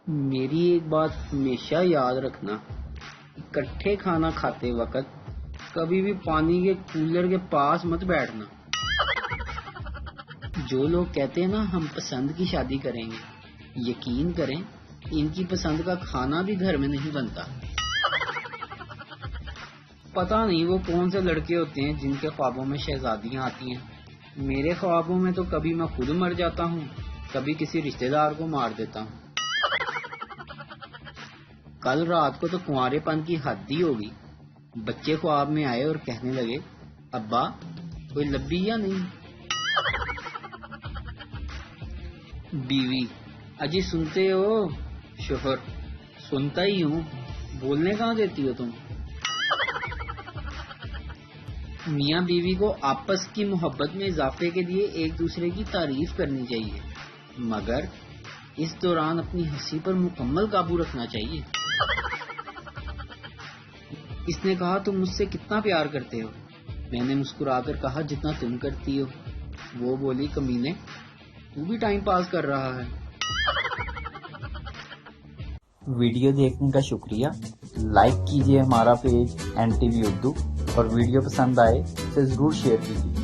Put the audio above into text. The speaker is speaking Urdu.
میری ایک بات ہمیشہ یاد رکھنا، اکٹھے کھانا کھاتے وقت کبھی بھی پانی کے کولر کے پاس مت بیٹھنا۔ جو لوگ کہتے ہیں نا ہم پسند کی شادی کریں گے، یقین کریں ان کی پسند کا کھانا بھی گھر میں نہیں بنتا۔ پتہ نہیں وہ کون سے لڑکے ہوتے ہیں جن کے خوابوں میں شہزادیاں آتی ہیں۔ میرے خوابوں میں تو کبھی میں خود مر جاتا ہوں، کبھی کسی رشتہ دار کو مار دیتا ہوں۔ کل رات کو تو کنوارے پن کی حد ہی ہوگی، بچے خواب میں آئے اور کہنے لگے ابا کوئی لبی یا نہیں؟ بیوی اجی سنتے ہو؟ شوہر سنتا ہی ہوں، بولنے کہاں دیتی ہو تم؟ میاں بیوی کو آپس کی محبت میں اضافے کے لیے ایک دوسرے کی تعریف کرنی چاہیے، مگر اس دوران اپنی ہنسی پر مکمل قابو رکھنا چاہیے۔ اس نے کہا تم مجھ سے کتنا پیار کرتے ہو؟ میں نے مسکرا کر کہا جتنا تم کرتی ہو۔ وہ بولی کمینے تو بھی ٹائم پاس کر رہا ہے۔ ویڈیو دیکھنے کا شکریہ۔ لائک کیجیے ہمارا پیج NTV اردو، اور ویڈیو پسند آئے تو ضرور شیئر کیجیے۔